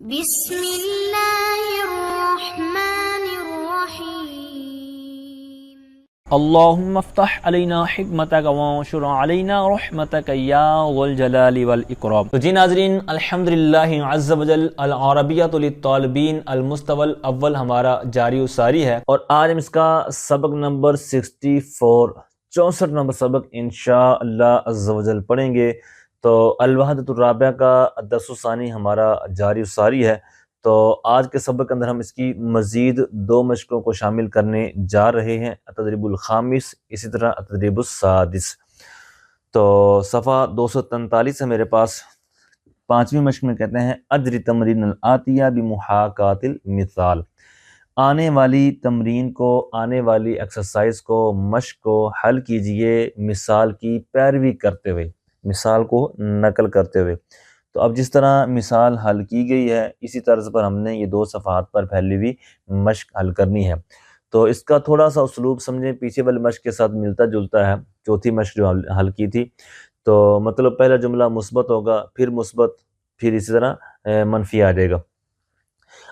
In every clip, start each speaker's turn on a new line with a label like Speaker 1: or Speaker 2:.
Speaker 1: بسم اللہ الرحمن الرحیم
Speaker 2: اللہم افتح علینا حکمتک وانشر علینا رحمتک یا ذو الجلال والاکرام۔ تو جی ناظرین، الحمدللہ عز وجل العربیۃ للطالبین المستوى الاول ہمارا جاری و ساری ہے، اور آج ہم اس کا سبق نمبر 64 نمبر سبق انشاءاللہ عز وجل پڑھیں گے۔ تو الوحدۃ الرابعہ کا درس ثانی ہمارا جاری و ساری ہے۔ تو آج کے سبق کے اندر ہم اس کی مزید 2 مشقوں کو شامل کرنے جا رہے ہیں، التدریب الخامس، اسی طرح التدریب السادس۔ تو صفحہ 243 ہے میرے پاس۔ 5ویں مشق میں کہتے ہیں اجری تمرین الآتیہ بمحاکات المثال، آنے والی تمرین کو، آنے والی ایکسرسائز کو، مشق کو حل کیجئے مثال کی پیروی کرتے ہوئے، مثال کو نقل کرتے ہوئے۔ تو اب جس طرح مثال حل کی گئی ہے اسی طرز پر ہم نے یہ 2 صفحات پر پھیلی ہوئی مشق حل کرنی ہے۔ تو اس کا تھوڑا سا اسلوب سمجھیں، پیچھے والے مشق کے ساتھ ملتا جلتا ہے، چوتھی مشق جو حل کی تھی۔ تو مطلب پہلا جملہ مثبت ہوگا، پھر مثبت، پھر اسی طرح منفی آ جائے گا۔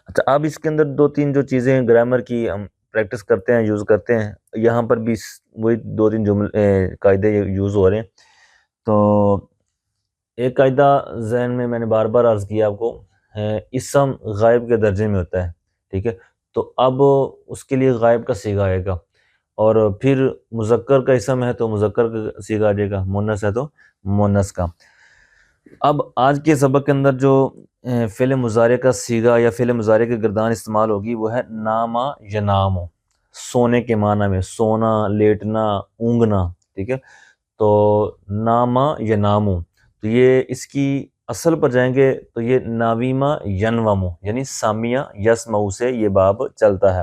Speaker 2: اچھا، اب اس کے اندر 2-3 جو چیزیں گرامر کی ہم پریکٹس کرتے ہیں، یوز کرتے ہیں، یہاں پر بھی وہی 2-3 جملے قاعدے یوز ہو رہے ہیں۔ تو ایک قاعدہ ذہن میں نے بار بار عرض کیا آپ کو، اسم غائب کے درجے میں ہوتا ہے، ٹھیک ہے؟ تو اب اس کے لیے غائب کا صیغہ آئے گا، اور پھر مذکر کا اسم ہے تو مذکر کا صیغہ آ جائے گا، مونث ہے تو مونث کا۔ اب آج کے سبق کے اندر جو فعل مضارع کا صیغہ یا فعل مضارع کی گردان استعمال ہوگی وہ ہے نامہ ینامو، سونے کے معنی میں، سونا، لیٹنا، اونگنا، ٹھیک ہے؟ تو نامہ ینامو، تو یہ اس کی اصل پر جائیں گے تو یہ ناویمہ ینومو، یعنی سامیہ یسمعو سے یہ باب چلتا ہے۔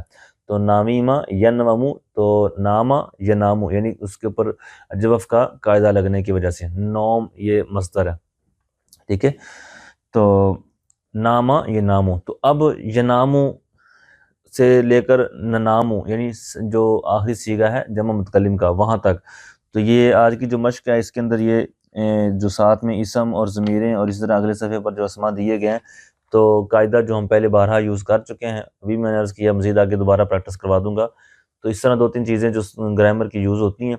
Speaker 2: تو ناویمہ ینومو، تو نامہ ینامو، یعنی اس کے اوپر جوف کا قاعدہ لگنے کی وجہ سے، نوم یہ مصدر ہے، ٹھیک ہے؟ تو نامہ ینامو، تو اب ینامو سے لے کر ننامو، یعنی جو آخری صیغہ ہے جمع متکلم کا، وہاں تک۔ تو یہ آج کی جو مشق ہے اس کے اندر یہ جو ساتھ میں اسم اور ضمیریں اور اسی طرح اگلے صفحے پر جو اسماء دیے گئے ہیں، تو قاعدہ جو ہم پہلے بارہا یوز کر چکے ہیں، ابھی میں نے عرض کیا مزید آگے دوبارہ پریکٹس کروا دوں گا۔ تو اس طرح 2-3 چیزیں جو گرامر کی یوز ہوتی ہیں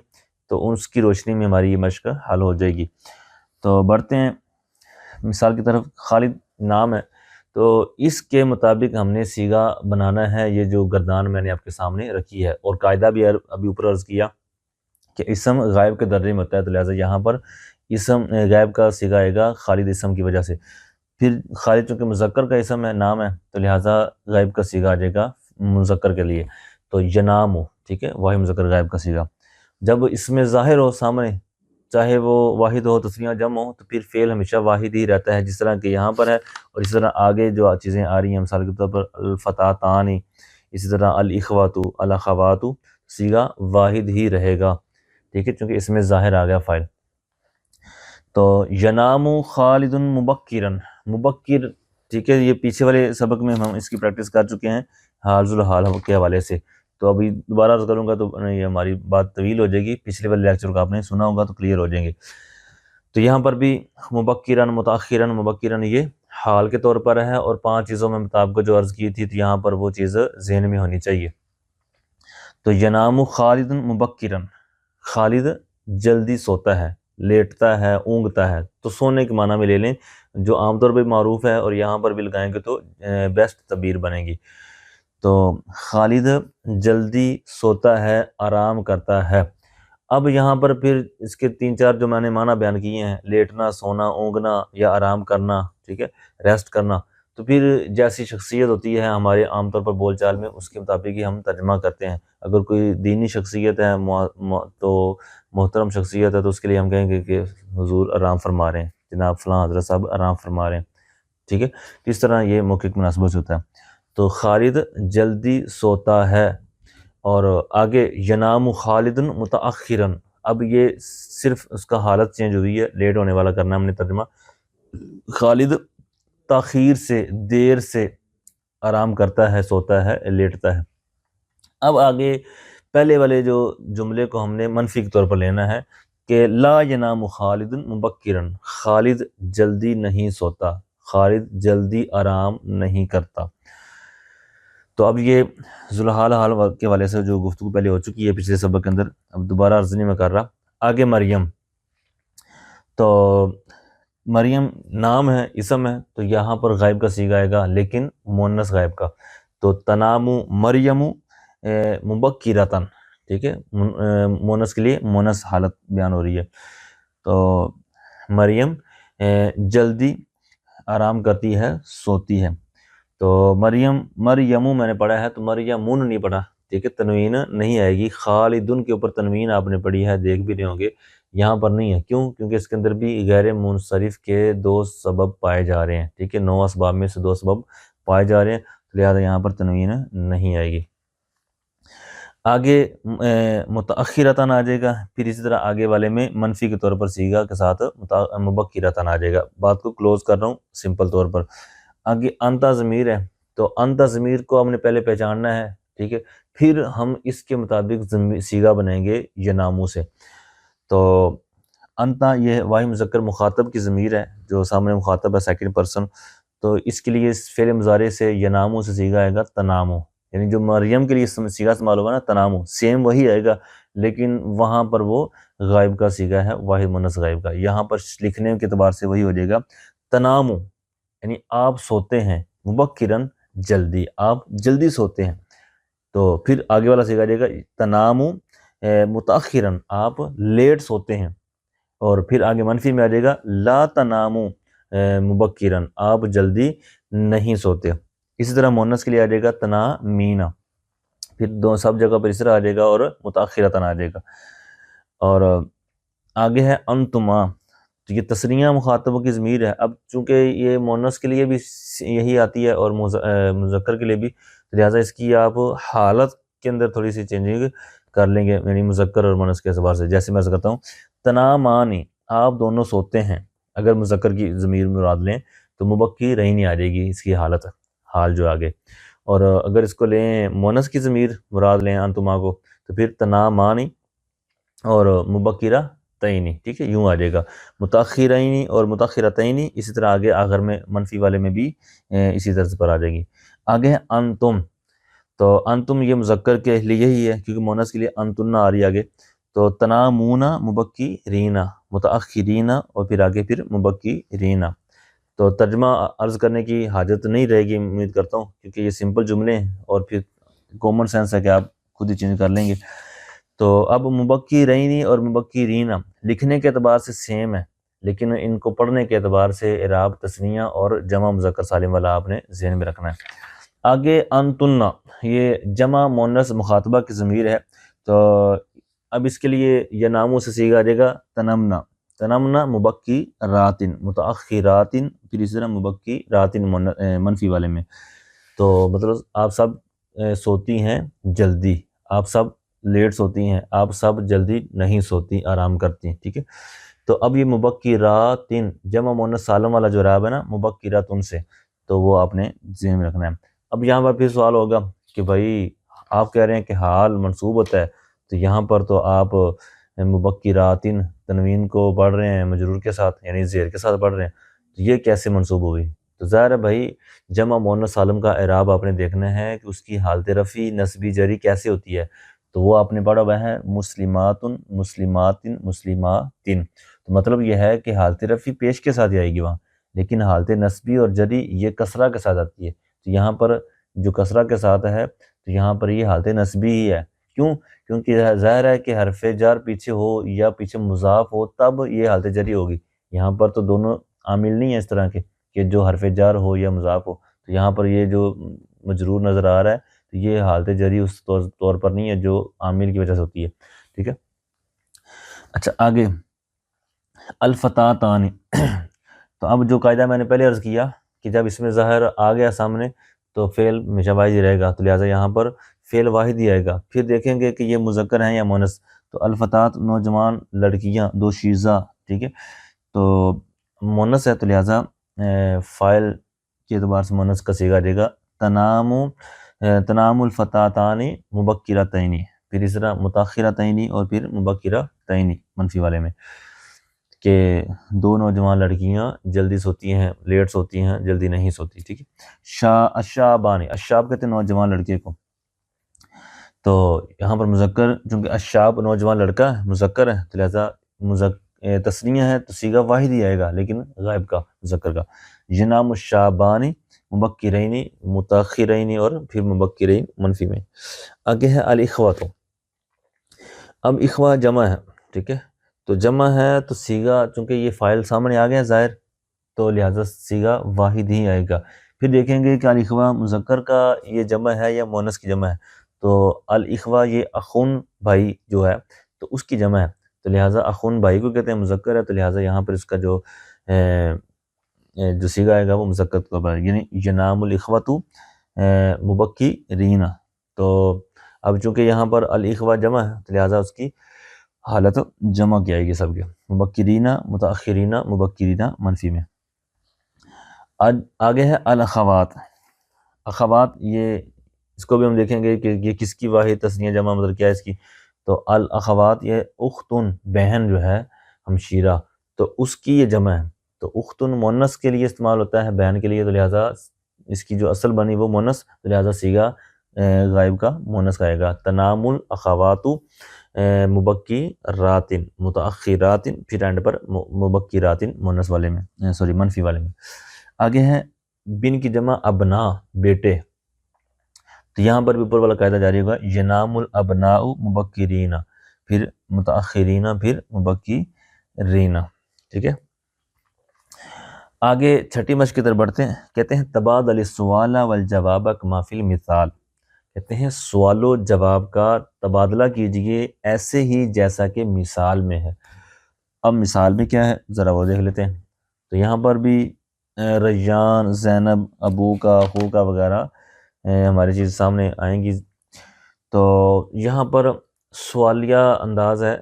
Speaker 2: تو اس کی روشنی میں ہماری یہ مشق حل ہو جائے گی۔ تو بڑھتے ہیں مثال کی طرف۔ خالد نام ہے، تو اس کے مطابق ہم نے صیغہ بنانا ہے، یہ جو گردان میں نے آپ کے سامنے رکھی ہے، اور قاعدہ بھی ابھی اوپر عرض کیا کہ اسم غائب کے درجے میں ہوتا ہے، تو لہٰذا یہاں پر اسم غائب کا صیغہ آئے گا خالد اسم کی وجہ سے۔ پھر خالد چونکہ مذکر کا اسم ہے، نام ہے، تو لہٰذا غائب کا صیغہ آ جائے گا مذکر کے لیے، تو ینامو، ٹھیک ہے؟ واحد مذکر غائب کا صیغہ جب اس میں ظاہر ہو سامنے، چاہے وہ واحد ہو، تسنیہ جمع ہو، تو پھر فعل ہمیشہ واحد ہی رہتا ہے، جس طرح کہ یہاں پر ہے، اور اس طرح آگے جو چیزیں آ رہی ہیں مثال کے طور پر الفتاتانی، اسی طرح الاخواتو، الاخواتو، صیغہ واحد ہی رہے گا، ٹھیک ہے؟ چونکہ اس میں ظاہر آ گیا فاعل۔ تو ینامو خالد مبکرن، مبکر، ٹھیک ہے؟ یہ پیچھے والے سبق میں ہم اس کی پریکٹس کر چکے ہیں حال الحال کے حوالے سے، تو ابھی دوبارہ عرض کروں گا تو یہ ہماری بات طویل ہو جائے گی، پچھلے والے لیکچر کو آپ نے سنا ہوگا تو کلیئر ہو جائیں گے۔ تو یہاں پر بھی مبکرن، متاخرن، مبکرن یہ حال کے طور پر ہے، اور 5 چیزوں میں مطابق جو عرض کی تھی تو یہاں پر وہ چیز ذہن میں ہونی چاہیے۔ تو ینامو خالد مبکرن، خالد جلدی سوتا ہے، لیٹتا ہے، اونگتا ہے، تو سونے کے معنی میں لے لیں جو عام طور پہ معروف ہے، اور یہاں پر بھی لگائیں گے تو بیسٹ تعبیر بنے گی۔ تو خالد جلدی سوتا ہے، آرام کرتا ہے۔ اب یہاں پر پھر اس کے 3-4 جو میں نے معنی بیان کیے ہیں، لیٹنا، سونا، اونگنا یا آرام کرنا، ٹھیک ہے، ریسٹ کرنا، تو پھر جیسی شخصیت ہوتی ہے ہمارے عام طور پر بول چال میں، اس کے مطابق ہی ہم ترجمہ کرتے ہیں۔ اگر کوئی دینی شخصیت ہے تو محترم شخصیت ہے، تو اس کے لیے ہم کہیں گے کہ حضور آرام فرما رہے ہیں، جناب فلاں حضرت صاحب آرام فرما رہے ہیں، ٹھیک ہے؟ اس طرح یہ موقع کی مناسبت سے ہوتا ہے۔ تو خالد جلدی سوتا ہے، اور آگے ینام خالد متاخرن، اب یہ صرف اس کا حالت چینج ہوئی ہے، لیٹ ہونے والا کرنا ہم نے ترجمہ۔ خالد تاخیر سے، دیر سے آرام کرتا ہے، سوتا ہے، لیٹتا ہے۔ اب آگے پہلے والے جو جملے کو ہم نے منفی کے طور پر لینا ہے کہ لا ینام خالد مبکرن، خالد جلدی نہیں سوتا، خالد جلدی آرام نہیں کرتا۔ تو اب یہ ذوالحال حال کے والے سے جو گفتگو پہلے ہو چکی ہے پچھلے سبق کے اندر، اب دوبارہ عرض نہیں میں کر رہا۔ آگے مریم، تو مریم نام ہے، اسم ہے، تو یہاں پر غائب کا صیغہ آئے گا لیکن مؤنث غائب کا، تو تنام مریم مبکرتن، ٹھیک ہے، مؤنث کے لیے مؤنث حالت بیان ہو رہی ہے۔ تو مریم جلدی آرام کرتی ہے، سوتی ہے۔ تو مریمو میں نے پڑھا ہے، تو مریمون نہیں پڑھا، ٹھیک ہے، تنوین نہیں آئے گی۔ خالدن کے اوپر تنوین آپ نے پڑھی ہے، دیکھ بھی رہے ہوں گے، یہاں پر نہیں ہے، کیوں؟ کیونکہ اس کے اندر بھی غیر منصرف کے 2 سبب پائے جا رہے ہیں، ٹھیک ہے، 9 اسباب میں سے 2 سبب پائے جا رہے ہیں، لہٰذا یہاں پر تنوین نہیں آئے گی۔ آگے متأخرتاً آ جائے گا، پھر اسی طرح آگے والے میں منفی کے طور پر صیغہ کے ساتھ مبکرتاً آ جائے گا۔ بات کو کلوز کر رہا ہوں سمپل طور پر۔ آگے انتا ضمیر ہے، تو انتا ضمیر کو ہم نے پہلے پہچاننا ہے، ٹھیک ہے، پھر ہم اس کے مطابق صیغہ بنائیں گے ینامو سے۔ تو انتا یہ واحد مذکر مخاطب کی ضمیر ہے، جو سامنے مخاطب ہے سیکنڈ پرسن، تو اس کے لیے فعل مضارع سے ینامو سے صیغہ آئے گا تنامو، یعنی جو مریم کے لیے صیغہ استعمال ہوگا نا تنامو، سیم وہی آئے گا لیکن وہاں پر وہ غائب کا صیغہ ہے، واحد مؤنث غائب کا۔ یہاں پر لکھنے کے اعتبار سے وہی ہو جائے گا تنامو، یعنی آپ سوتے ہیں، مبکرن جلدی، آپ جلدی سوتے ہیں۔ تو پھر آگے والا صیغہ آ جائے گا تنامو متأخرن، آپ لیٹ سوتے ہیں، اور پھر آگے منفی میں آ جائے گا لا تنامو مبکرن، آپ جلدی نہیں سوتے۔ اسی طرح مؤنث کے لیے آ جائے گا تنامینا، پھر سب جگہ پر اس طرح آ جائے گا، اور متأخرتاً آ جائے گا۔ اور آگے ہے انتما، تو یہ تثنیہ مخاطبوں کی ضمیر ہے۔ اب چونکہ یہ مؤنث کے لیے بھی یہی آتی ہے اور مذکر کے لیے بھی، لہٰذا اس کی آپ حالت کے اندر تھوڑی سی چینجنگ کر لیں گے، یعنی مذکر اور مؤنث کے اعتبار سے۔ جیسے میں کرتا ہوں تنامانی، آپ دونوں سوتے ہیں، اگر مذکر کی ضمیر مراد لیں تو مبکرین آ جائے گی اس کی حالت، حال جو آگے، اور اگر اس کو لیں مؤنث کی ضمیر مراد لیں انتما کو، تو پھر تنامانی اور مبکرہ تئینی، ٹھیک ہے، یوں آ جائے گا متأخرین اور متأخرتین۔ اسی طرح آگے آخر میں منفی والے میں بھی اسی طرز پر آ جائے گی۔ آگے ہے انتم، تو انتم یہ مذکر کے لیے ہی ہے کیونکہ مؤنث کے لیے انتن آ رہی ہے آگے، تو تنامون مبکرین متأخرین، اور پھر آگے پھر مبکرین۔ تو ترجمہ عرض کرنے کی حاجت نہیں رہے گی امید کرتا ہوں، کیونکہ یہ سمپل جملے ہیں اور پھر کامن سینس ہے کہ آپ خود ہی چینج کر لیں گے۔ تو اب مبکرین اور مبکرین لکھنے کے اعتبار سے سیم ہے، لیکن ان کو پڑھنے کے اعتبار سے اعراب تثنیہ اور جمع مذکر سالم والا آپ نے ذہن میں رکھنا ہے۔ آگے انتن، یہ جمع مؤنث مخاطبہ کی ضمیر ہے، تو اب اس کے لیے ینامو سے صیغہ آ جائے گا تنمنا، تنمنا مبکراتن متأخراتن، پھر اسی طرح مبکراتن منفی والے میں، تو مطلب آپ سب سوتی ہیں جلدی، آپ سب لیٹ سوتی ہیں، آپ سب جلدی نہیں سوتی، آرام کرتی ہیں، ٹھیک ہے۔ تو اب یہ مبکراتن جمع مؤنث سالم والا جو اعراب ہے نا مبکراتن سے، تو وہ آپ نے ذہن میں رکھنا ہے۔ اب یہاں پر پھر سوال ہوگا کہ بھائی آپ کہہ رہے ہیں کہ حال منصوب ہوتا ہے، تو یہاں پر تو آپ مبکراتن تنوین کو پڑھ رہے ہیں مجرور کے ساتھ، یعنی زیر کے ساتھ پڑھ رہے ہیں، تو یہ کیسے منصوب ہوئی؟ تو ظاہر ہے بھائی جمع مؤنث سالم کا اعراب آپ نے دیکھنا ہے کہ اس کی حالت رفع نصبی جری کیسے ہوتی ہے، تو وہ آپ نے پڑھا ہوا ہے مسلماتن مسلماتن مسلماتن، تو مطلب یہ ہے کہ حالت رفع پیش کے ساتھ ہی آئے گی وہاں، لیکن حالت نصبی اور جری یہ کسرہ کے ساتھ آتی ہے، تو یہاں پر جو کسرہ کے ساتھ ہے تو یہاں پر یہ حالت نصبی ہی ہے۔ کیوں؟ کیونکہ ظاہر ہے کہ حرف جر پیچھے ہو یا پیچھے مضاف ہو تب یہ حالت جری ہوگی، یہاں پر تو دونوں عامل نہیں ہیں اس طرح کے کہ جو حرف جر ہو یا مضاف ہو، تو یہاں پر یہ جو مجرور نظر آ رہا ہے تو یہ حالت جری اس طور پر نہیں ہے جو عامل کی وجہ سے ہوتی ہے، ٹھیک ہے۔ اچھا آگے الفتاتان، تو اب جو قاعدہ میں نے پہلے عرض کیا کہ جب اس میں ظاہر آ گیا سامنے تو فعل ہمیشہ واحد ہی رہے گا، تو لہٰذا یہاں پر فعل واحد ہی آئے گا۔ پھر دیکھیں گے کہ یہ مذکر ہیں یا مؤنث، تو الفتات نوجوان لڑکیاں، دو شیزہ، ٹھیک ہے، تو مؤنث ہے تو لہٰذا فاعل کے اعتبار سے مؤنث کا صیغہ آ جائے گا تنام الفتاتان مبکرتین، پھر اس طرح متأخرتین اور پھر مبکرتین منفی والے میں۔ کہ دو نوجوان لڑکیاں جلدی سوتی ہیں، لیٹ سوتی ہیں، جلدی نہیں سوتی، ٹھیک ہے۔ الشابان، الشاب کہتے ہیں نوجوان لڑکے کو، تو یہاں پر مذکر، چونکہ الشاب نوجوان لڑکا ہے، مذکر ہے، تو لہٰذا تثنیہ ہے تو صیغہ واحد ہی آئے گا، لیکن غائب کا، مذکر کا۔ ینام الشابان مبکرین، متاخرین، اور پھر مبکرین منفی میں۔ آگے ہے الاخوۃ۔ اب اخوہ جمع ہے، ٹھیک ہے، تو جمع ہے تو صیغہ، چونکہ یہ فاعل سامنے آ گیا ظاہر، تو لہٰذا صیغہ واحد ہی آئے گا۔ پھر دیکھیں گے کہ الاخوہ مذکر کا یہ جمع ہے یا مؤنث کی جمع ہے، تو الاخوہ یہ اخون بھائی جو ہے تو اس کی جمع ہے، تو لہٰذا اخون بھائی کو کہتے ہیں، مذکر ہے، تو لہٰذا یہاں پر اس کا جو صیغہ آئے گا وہ مذکر کا ہے، یعنی ینام الاخوۃ مبکرین۔ تو اب چونکہ یہاں پر الاخوہ جمع ہے تو لہٰذا اس کی حالت جمع کی آئے گی سب کے، مبکرین، متاخرین، مبکرین منفی میں۔ آگے ہے الاخوات۔ اخوات، یہ اس کو بھی ہم دیکھیں گے کہ یہ کس کی واحد تثنیہ جمع مطلب کیا ہے اس کی، تو الاخوات یہ اختن بہن جو ہے ہمشیرہ، تو اس کی یہ جمع ہے، تو اختن مؤنث کے لیے استعمال ہوتا ہے بہن کے لیے، تو لہٰذا اس کی جو اصل بنی وہ مؤنث، تو لہٰذا صیغہ غائب کا مؤنث کا آئے گا۔ تنام الاخوات مبکرات متاخرات، پھر اینڈ پر مبکرات مؤنث والے میں، منفی والے میں۔ آگے ہے بن کی جمع ابنا، بیٹے، تو یہاں پر بھی اوپر والا قاعدہ جاری ہوگا، ینام الابناء مبکرین، پھر متاخرین، پھر مبکرین، ٹھیک ہے۔ آگے چھٹی مشق کی طرف بڑھتے ہیں، کہتے ہیں تبادل السؤال والجواب کما فی المثال، کہتے ہیں سوال و جواب کا تبادلہ کیجئے ایسے ہی جیسا کہ مثال میں ہے۔ اب مثال میں کیا ہے ذرا وہ دیکھ لیتے ہیں، تو یہاں پر بھی ریان، زینب، ابو کا، اخو کا وغیرہ ہماری چیز سامنے آئیں گی، تو یہاں پر سوالیہ انداز ہے،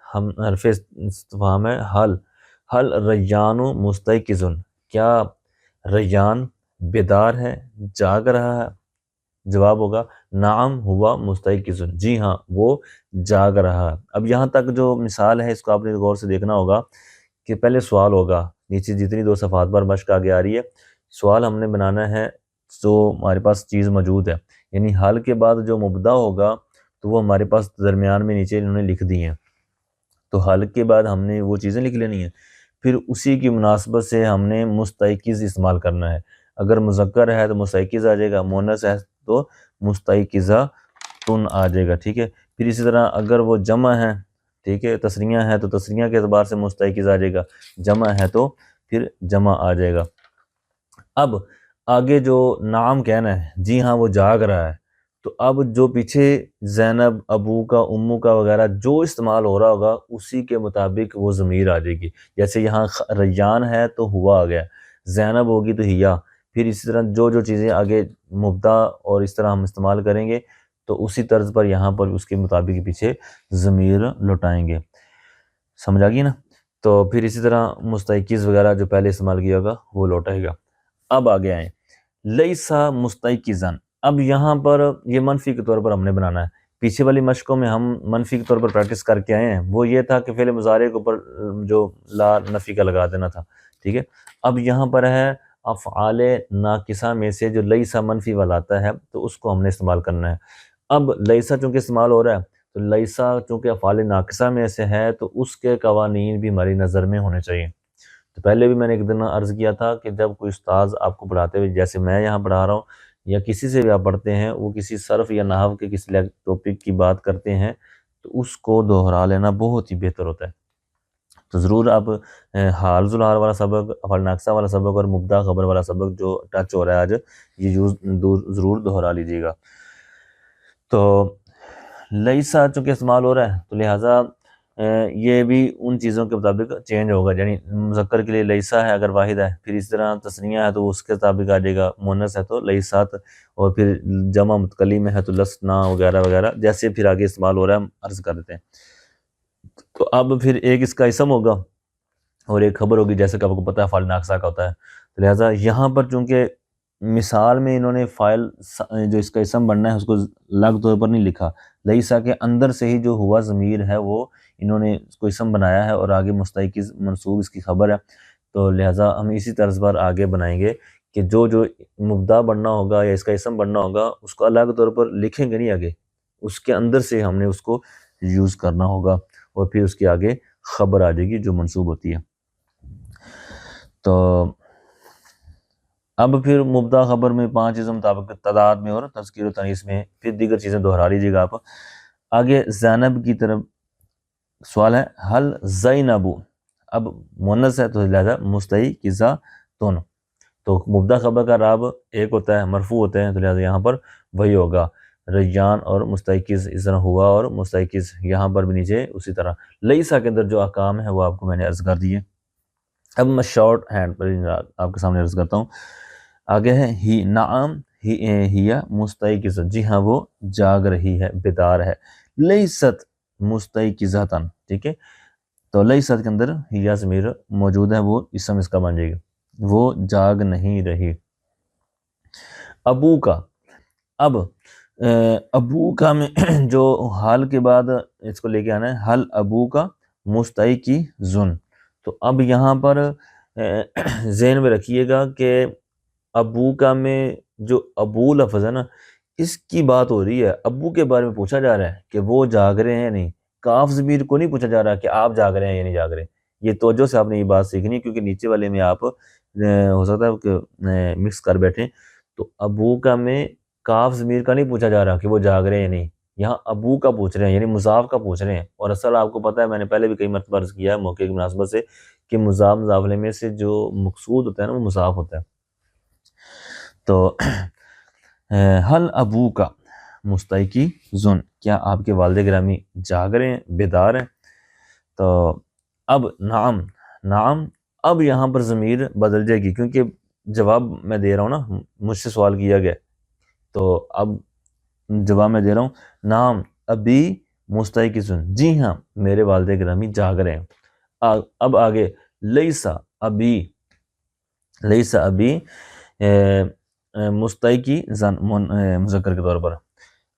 Speaker 2: ہم حرف استفہام ہے، حل ریان مستیقظ، کیا ریان بیدار ہے، جاگ رہا ہے؟ جواب ہوگا نعم ہوا مستیقظ، جی ہاں وہ جاگ رہا ہے۔ اب یہاں تک جو مثال ہے اس کو آپ نے غور سے دیکھنا ہوگا کہ پہلے سوال ہوگا، نیچے جتنی دو صفحات پر مشق آگے آ رہی ہے، سوال ہم نے بنانا ہے جو ہمارے پاس چیز موجود ہے، یعنی حل کے بعد جو مبدا ہوگا تو وہ ہمارے پاس درمیان میں نیچے انہوں نے لکھ دی ہیں، تو حل کے بعد ہم نے وہ چیزیں لکھ لینی ہیں، پھر اسی کی مناسبت سے ہم نے مستیقظ استعمال کرنا ہے، اگر مذکر ہے تو مستیقظ آ جائے گا، مؤنث ہے تو مستیقظہ تن آ جائے گا، ٹھیک ہے۔ پھر اسی طرح اگر وہ جمع ہے، ٹھیک ہے، تثنیہ ہے تو تثنیہ کے اعتبار سے مستیقظ آ جائے گا، جمع ہے تو پھر جمع آ جائے گا۔ اب آگے جو نعم کہنا ہے، جی ہاں وہ جاگ رہا ہے، تو اب جو پیچھے زینب، ابو کا، امو کا وغیرہ جو استعمال ہو رہا ہوگا اسی کے مطابق وہ ضمیر آ جائے گی، جیسے یہاں ریان ہے تو ہوا آ گیا، زینب ہوگی تو ہیا، پھر اسی طرح جو چیزیں آگے مبدا اور اس طرح ہم استعمال کریں گے تو اسی طرز پر یہاں پر اس کے مطابق پیچھے ضمیر لوٹائیں گے، سمجھ آ گئی نا؟ تو پھر اسی طرح مستیقظ وغیرہ جو پہلے استعمال کیا ہوگا وہ لوٹائے گا۔ اب آگے آئیں لیسا مستیقظن، اب یہاں پر یہ منفی کے طور پر ہم نے بنانا ہے، پیچھے والی مشقوں میں ہم منفی کے طور پر پریکٹس کر کے آئے ہیں، وہ یہ تھا کہ فعل مضارع کے اوپر جو لا نفی کا لگا دینا تھا، ٹھیک ہے۔ اب یہاں پر ہے افعال ناقصہ میں سے جو لیسا منفی والا آتا ہے تو اس کو ہم نے استعمال کرنا ہے۔ اب لیسا چونکہ استعمال ہو رہا ہے تو لیسا چونکہ افعال ناقصہ میں سے ہے تو اس کے قوانین بھی ہماری نظر میں ہونے چاہیے۔ تو پہلے بھی میں نے ایک دن عرض کیا تھا کہ جب کوئی استاذ آپ کو پڑھاتے ہوئے، جیسے میں یہاں پڑھا رہا ہوں یا کسی سے بھی آپ پڑھتے ہیں، وہ کسی صرف یا نحو کے کسی ٹاپک کی بات کرتے ہیں تو اس کو دوہرا لینا بہت ہی بہتر ہوتا ہے، تو ضرور آپ حال ذوالحال والا سبق، افعال ناقصہ والا سبق اور مبدا خبر والا سبق جو ٹچ ہو رہا ہے آج، یہ ضرور دوہرا لیجیے گا۔ تو لیسا چونکہ استعمال ہو رہا ہے تو لہٰذا یہ بھی ان چیزوں کے مطابق چینج ہوگا، یعنی مذکر کے لیے لیسا ہے اگر واحد ہے، پھر اس طرح تثنیہ ہے تو اس کے مطابق آ جائے گا، مؤنث ہے تو لیسات، اور پھر جمع متکلم ہے تو لسنا وغیرہ وغیرہ، جیسے پھر آگے استعمال ہو رہا ہے ہم عرض کر دیتے ہیں۔ تو اب پھر ایک اس کا اسم ہوگا اور ایک خبر ہوگی، جیسے کہ آپ کو پتہ ہے افعال ناقصہ کا ہوتا ہے، تو لہٰذا یہاں پر چونکہ مثال میں انہوں نے فاعل جو اس کا اسم بننا ہے اس کو الگ طور پر نہیں لکھا، لیسا کے اندر سے ہی جو ہوا ضمیر ہے وہ انہوں نے اس کو اسم بنایا ہے اور آگے مستیقظ منصوب اس کی خبر ہے، تو لہٰذا ہم اسی طرز پر آگے بنائیں گے کہ جو مبدا بننا ہوگا یا اس کا اسم بننا ہوگا اس کو الگ طور پر لکھیں گے نہیں، آگے اس کے اندر سے ہم نے اس کو یوز کرنا ہوگا اور پھر اس کے آگے خبر آ جائے گی جو منصوب ہوتی ہے۔ تو اب پھر مبدا خبر میں 5 چیزوں مطابق تعداد میں اور تذکیر و تانیث میں پھر دیگر چیزیں دہرا لیجیے گا آپ۔ آگے زینب کی طرف سوال ہے، حل زینب، اب مؤنث ہے تو لہذا مستیقظہ تن، تو مبدا خبر کا راب ایک ہوتا ہے، مرفوع ہوتے ہیں، تو لہذا یہاں پر وہی ہوگا، ریان اور مستیقظ اس طرح ہوا اور مستیقظ یہاں پر بھی نیچے اسی طرح۔ لیسا کے اندر جو احکام ہے وہ آپ کو میں نے عرض کر دیے۔ اب میں شارٹ ہینڈ پر آپ کے سامنے عرض کرتا ہوں۔ آگے ہے ہی، نعم ہی مستیقظ، جی ہاں وہ جاگ رہی ہے، بیدار ہے۔ لیست مستیقظۃ، ٹھیک ہے، تو لیست کے اندر ہی ضمیر موجود ہے، وہ اسم اس کا بن جائے گا، وہ جاگ نہیں رہی۔ ابو کا، اب ابو کا میں جو حال کے بعد اس کو لے کے آنا ہے، حل ابو کا مستیقظن، تو اب یہاں پر ذہن میں رکھیے گا کہ ابو کا میں جو ابو لفظ ہے نا، اس کی بات ہو رہی ہے، ابو کے بارے میں پوچھا جا رہا ہے کہ وہ جاگ رہے ہیں یا نہیں، کاف ضمیر کو نہیں پوچھا جا رہا کہ آپ جاگ رہے ہیں یا نہیں جاگ رہے۔ یہ توجہ سے آپ نے یہ بات سیکھنی ہے، کیونکہ نیچے والے میں آپ ہو سکتا ہے کہ مکس کر بیٹھیں، تو ابو کا میں کاف ضمیر کا نہیں پوچھا جا رہا کہ وہ جاگ رہے ہیں یا نہیں، یہاں ابو کا پوچھ رہے ہیں، یعنی مضاف کا پوچھ رہے ہیں۔ اور اصل آپ کو پتہ ہے، میں نے پہلے بھی کئی مرتبہ عرض کیا ہے موقع کی مناسبت سے، کہ مضاف مضاف الیہ میں سے جو مقصود ہوتا ہے نا وہ مضاف ہوتا ہے۔ تو حل ابو کا مستیقظن، کیا آپ کے والد گرامی جاگ رہے ہیں، بیدار ہیں؟ تو اب نعم، نعم، اب یہاں پر ضمیر بدل جائے گی، کیونکہ جواب میں دے رہا ہوں نا، مجھ سے سوال کیا گیا، تو اب جواب میں دے رہا ہوں، نعم ابی مستیقظن، جی ہاں میرے والد گرامی جاگ رہے ہیں۔ اب آگے لیسا ابی، لیسا ابی مستیقظن مذکر کے طور پر۔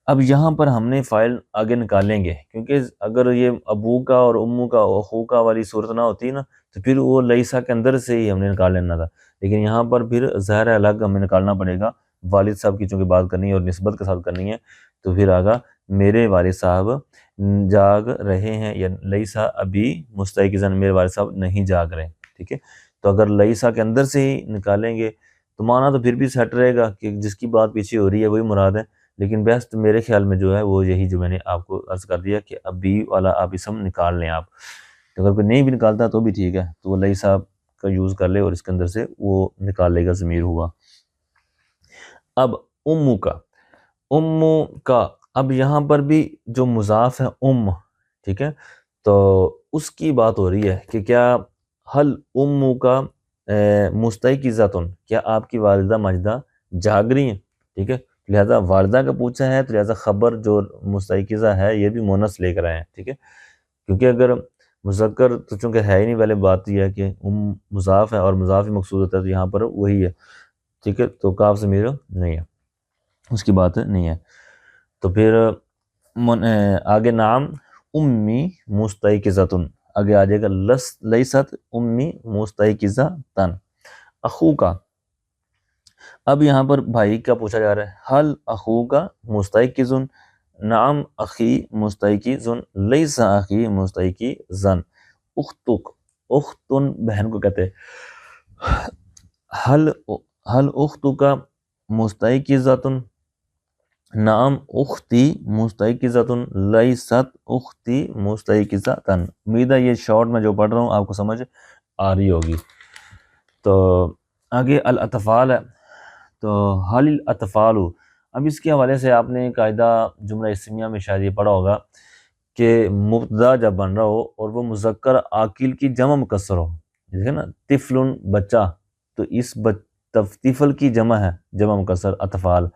Speaker 2: اب یہاں پر ہم نے فاعل آگے نکالیں گے، کیونکہ اگر یہ ابو کا اور امو کا اور اخو کا والی صورت نہ ہوتی نا، تو پھر وہ لیسا کے اندر سے ہی ہم نے نکال لینا تھا، لیکن یہاں پر پھر ظاہر ہے الگ ہمیں نکالنا پڑے گا، والد صاحب کی چونکہ بات کرنی ہے اور نسبت کے ساتھ کرنی ہے، تو پھر آگا میرے والد صاحب جاگ رہے ہیں، یا لیسا ابی مستیقظن، میرے والد صاحب نہیں جاگ رہے، ٹھیک ہے۔ تو اگر لیسا کے اندر سے ہی نکالیں گے تو معنی تو پھر بھی سیٹ رہے گا کہ جس کی بات پیچھے ہو رہی ہے وہی مراد ہے، لیکن بیسٹ میرے خیال میں جو ہے وہ یہی جو میں نے آپ کو عرض کر دیا کہ ابی والا آپ اسم نکال لیں آپ، اگر کوئی نہیں بھی نکالتا تو بھی ٹھیک ہے، تو وہ لیسا کا یوز کر لے اور اس کے اندر سے وہ نکال لے گا ضمیر ہوا۔ اب امو کا، امو کا، اب یہاں پر بھی جو مضاف ہے ام، ٹھیک ہے، تو اس کی بات ہو رہی ہے کہ کیا حل امو کا مستیقظۃن، کیا آپ کی والدہ ماجدہ جاگ رہی ہیں، ٹھیک ہے، لہذا والدہ کا پوچھا ہے تو لہذا خبر جو مستیقظہ ہے یہ بھی مونث لے کر آئے ہیں، ٹھیک ہے، کیونکہ اگر مذکر تو چونکہ ہے ہی نہیں، پہلے بات یہ ہے کہ مضاف ہے اور مضاف ہی مقصود ہوتا ہے، تو یہاں پر وہی ہے، ٹھیک ہے، تو کاف ضمیر نہیں ہے، اس کی بات نہیں ہے۔ تو پھر آگے نعم امی مستیقظۃن، آگے آ جائے گا لیست امی مستیقظۃ۔ اخو کا، اب یہاں پر بھائی کا پوچھا جا رہا ہے، حل اخو کا مستیقظن، نعم اخی مستیقظن، لیس اخی مستیقظن۔ اختک، اختن بہن کو کہتے ہیں، حل اختک مستیقظۃ، نعم اختی مستیقظۃ، لیست اختی مستیقظۃ۔ امید ہے یہ شارٹ میں جو پڑھ رہا ہوں آپ کو سمجھ آ رہی ہوگی۔ تو آگے الاطفال ہے، تو حل الاطفال، اب اس کے حوالے سے آپ نے قاعدہ جملہ اسمیہ میں شاید یہ پڑھا ہوگا کہ مبتدا جب بن رہا ہو اور وہ مذکر عاقل کی جمع مکسر ہو، دیکھیں نا، طفل بچہ، تو اس طفل کی جمع ہے، جمع مکسر اطفال،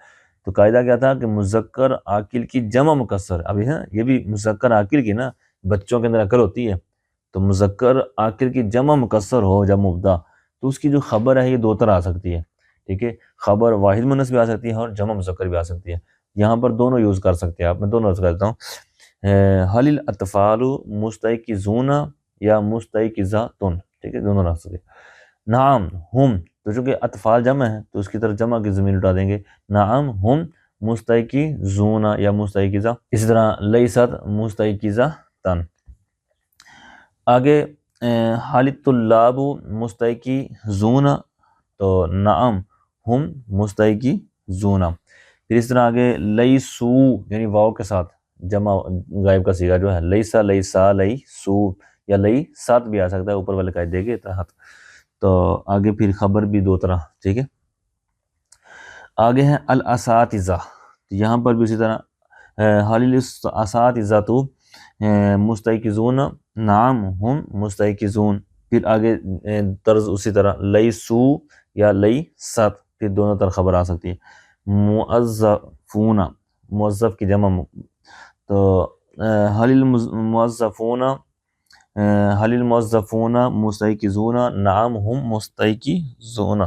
Speaker 2: تو قاعدہ کیا تھا کہ مذکر عاقل کی جمع مکسر، اب یہ بھی مذکر عاقل کی نا، بچوں کے اندر عقل ہوتی ہے، تو مذکر عاقل کی جمع مکسر ہو جب مبتدا، تو اس کی جو خبر ہے یہ دو طرح آ سکتی ہے، ٹھیک ہے، خبر واحد مؤنث بھی آ سکتی ہے اور جمع مذکر بھی آ سکتی ہے۔ یہاں پر دونوں یوز کر سکتے ہیں آپ، میں دونوں یوز کرتا ہوں. حل الاطفال مستیقظون یا مستیقظاتن، ٹھیک ہے، دونوں رکھ سکتے. نعم ہم، تو چونکہ اطفال جمع ہے تو اس کی طرف جمع کی ضمیر اٹھا دیں گے. نعم ہم مستیقظون یا مستیقظہ. اسی طرح لیست مستیقظۃ. آگے حال الطلاب مستیقظون، تو نعم ہم مستیقظون. پھر اس طرح آگے لیسو یعنی واو کے ساتھ جمع غائب کا صیغہ جو ہے لیسا لیسا لیسو یا لیسات بھی آ سکتا ہے، اوپر والے قاعدے کے تحت. تو آگے پھر خبر بھی دو طرح، ٹھیک ہے. آگے ہیں الاساتذہ، یہاں پر بھی اسی طرح حال الاساتذۃ مستیقظون نعم ہم مستیقظون. پھر آگے طرز اسی طرح لیسو یا لیست، پھر دونوں طرح خبر آ سکتی ہے. موظفون، موظف کی جمع، تو حل الموظفون حل الموظفون مستیقظون نعم ہم مستیقظون.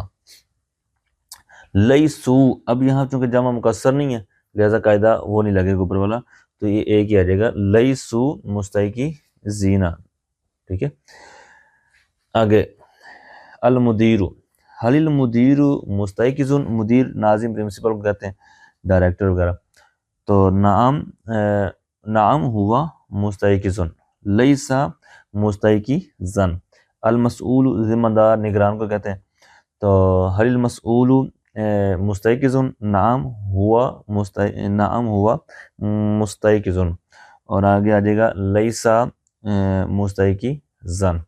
Speaker 2: لیسو، اب یہاں چونکہ جمع مکسر نہیں ہے لہذا قاعدہ وہ نہیں لگے گا اوپر والا، تو یہ ایک ہی آ جائے گا لیسو مستیقظین، ٹھیک ہے. آگے المدیر، حل المدیر مستیقظ، مدیر ناظم پرنسپل کو کہتے ہیں، ڈائریکٹر وغیرہ. تو نعم ہوا مستیقظ، لیسا مستیقظا. المسئول ذمہ دار نگران کو کہتے ہیں. تو حل المسئول مستیقظ نعم ہوا مستیقظ، اور آگے آ جائے گا لیسا مستیقظا.